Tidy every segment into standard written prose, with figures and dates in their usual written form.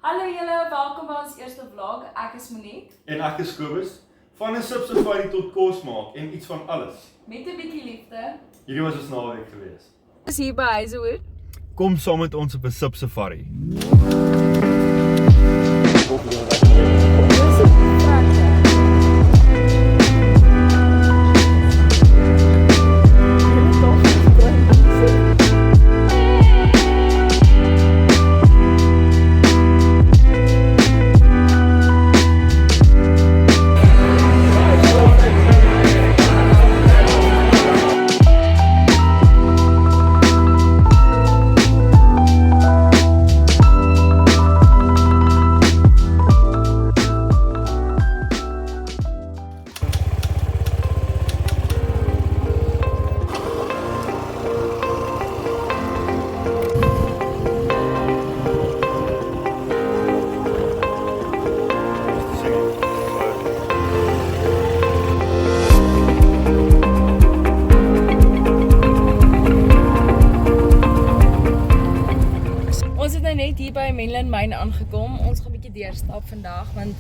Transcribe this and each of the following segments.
Hallo julle, welkom by ons eerste vlog. Ek is Monique. En ek is Kobus. Van 'n sub safari tot kos maak en iets van alles. Met 'n bietjie liefde. Hierdie was ons naweek gewees. Ons hier by Hazelwood. Kom saam met ons op 'n sub safari. Ons het nou net hier by Menlyn Mine aangekom. Ons gaan 'n bietjie deurstap vandag want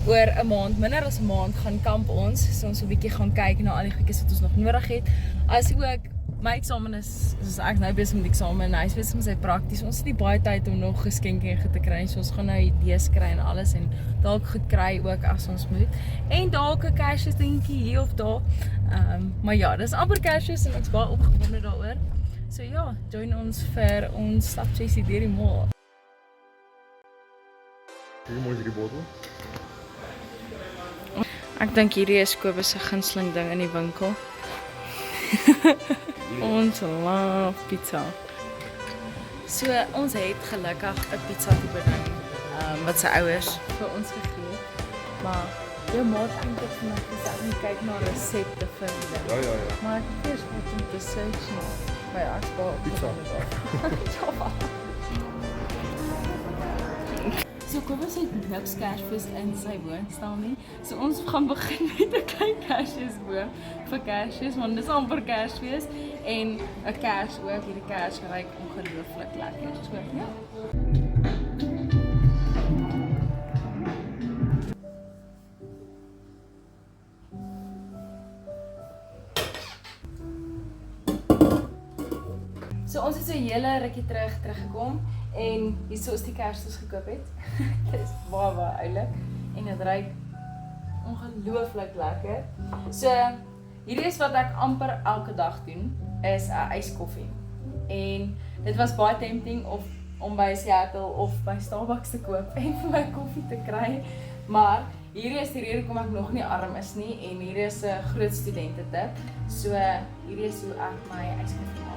oor 'n maand, minder as 'n maand gaan kamp ons. So ons wil 'n bietjie gaan kyk na al die goedjies wat ons nog nodig het. As ook my eksamen is ek nou besig met eksamen en hy is besig met sy prakties. Ons het nie baie tyd om nog geskenke en goed te kry. So ons gaan nou idees kry en alles en dalk goed kry ook as ons moet. En dalk 'n Kersfees dingetjie hier of daar. Maar ja, dis amper Kersfees en ek's baie opgewonde daaroor. So ja, join ons vir ons stapsessie deur die mall. Hoe mooi is hierdie bottel? Ek dink hierdie is Kobus se gunsteling ding in die winkel. Ons love pizza. So ons het gelukkig 'n pizza tipe ding wat sy ouers vir ons gegee het. Maar jou maat eintlik vir my gesê ek moet kyk na resepte vir dit. Ja. Maar ek het eers wat om te search nou. Maar ja, ek wou Pizza. Ja. So Kobus het niks Kersfees in sy woonstel nie. So ons gaan begin met 'n klein Kersfeesboom vir Kersfees, want dis amper Kersfees en 'n kers ook. Hierdie kers ruik ongelooflik lekker. So ja. So ons het so 'n hele rukkie teruggekom en hierso is die kers wat ons gekoop het. Dit is baie oulik en dit ruik ongelooflik lekker. So hierdie is wat ek amper elke dag doen, is 'n yskoffie. En dit was baie tempting om by Seattle of by Starbucks te koop en vir my koffie te kry. Maar hierdie is die rede hoekom ek nog nie arm is nie en hierdie is 'n groot studententip. So hierdie is hoe ek my yskoffie maak.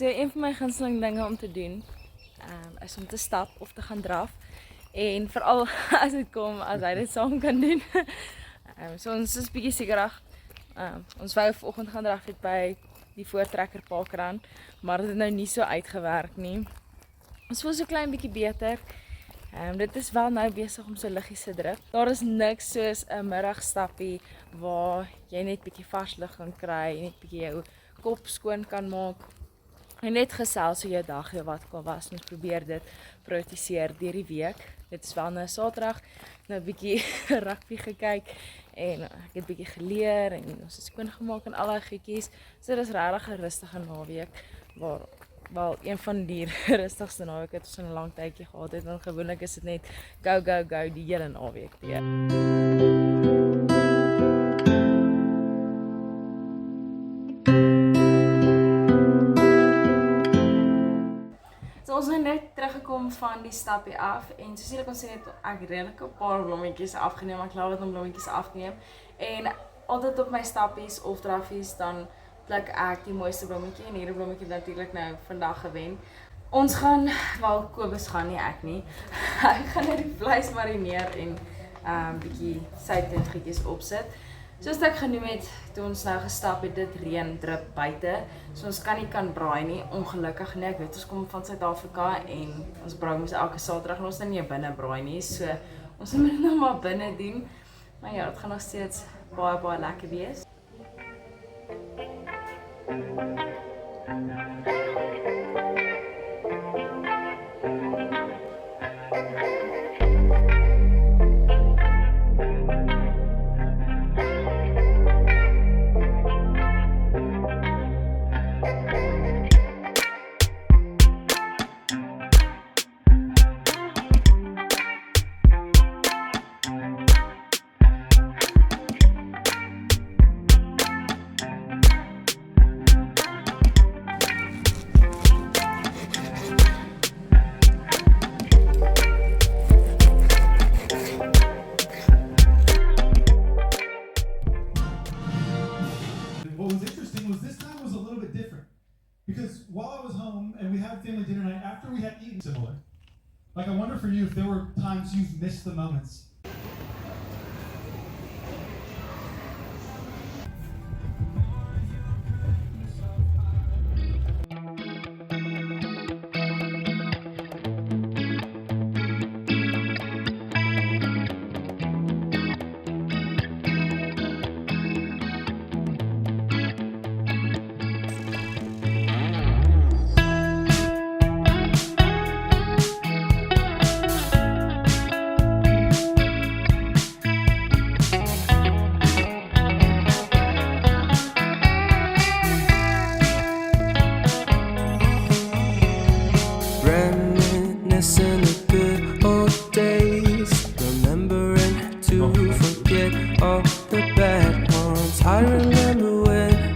So een van my gunsteling dinge om te doen is om te stap of te gaan draf. En veral as dit kom as hy dit saam kan doen. So ons is bietjie sekerig. Ons wou vanoggend gaan draf het by die voortrekker parkrun, maar dit het nou nie so uitgewerk nie. Ons voel so klein bietjie beter. Dit is wel nou besig om so liggies te druk. Daar is niks soos 'n middagstappie waar jy net bietjie vars lug kan kry, net bietjie jou kop skoon kan maak. En net gesels hoe jou dag wat was. Ons probeer dit prioritiseer deur die week. Dit is wel nou Saterdag, nou 'n bietjie rugby gekyk en ek het bietjie geleer en ons het skoon gemaak en al daai goedjies. So dis regtig 'n rustige naweek waar wel een van die rustigste naweek het ons in 'n lang tydjie gehad het. En gewoonlik is dit net go die hele naweek deur. Ons het net teruggekom van die stapie af en soos julle kon sien het ek redelik 'n paar blommetjies afgeneem. Ek laat dit om blommetjies afneem en altyd op my stappies of draffies dan pluk ek die mooiste blommetjie en hierdie blommetjie natuurlik nou vandag gewen. Ons gaan, wel Kobus gaan nie, ek nie. Ek gaan net die vleis marineer en bietjie sout en goedjies opsit. Soos ek genoem het, toe ons nou gestap het, dit reën drip buite. So ons kan braai nie, ongelukkig nie. Ek weet ons kom van Suid-Afrika en ons braai mos elke Saterdag en ons nou nie binne braai nie. So ons moet dit nou maar binne doen. Maar ja, dit gaan nog steeds baie lekker wees. Because while I was home and we had family dinner night, after we had eaten similar, like I wonder for you if there were times you've missed the moments. Reminiscing the good old days, remembering to forget all the bad ones. I remember when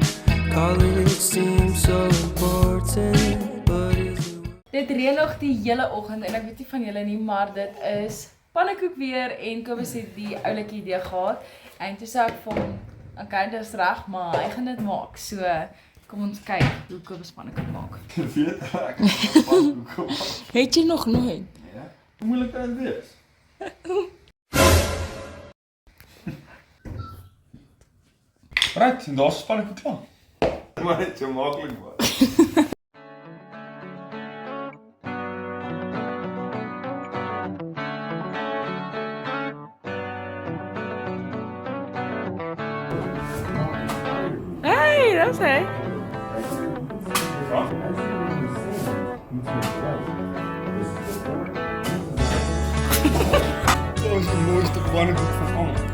college seemed so important, but Dit reën nog die hele oggend en ek weet nie van julle nie, maar dit is pannekoek weer en Kobus het die oulike idee gehad en toe sê ek vir hom, okay, dis reg, maar hy gaan dit maak. So kom ons kyk hoe Kobus pannekoek maak. Weet ek, pannekoek maak. Het jy nog nooit? Ja, hoe moeilik kan dit wees? Right, en daar is pannekoek klaar. Maar net so maklik was. Hey, dat is hij. Dat is de mooiste pannekoek van allemaal.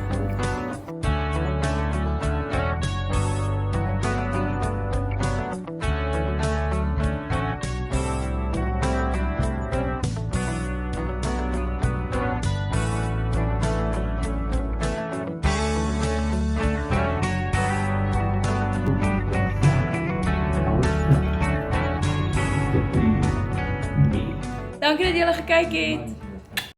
Dankie dat julle gekyk het.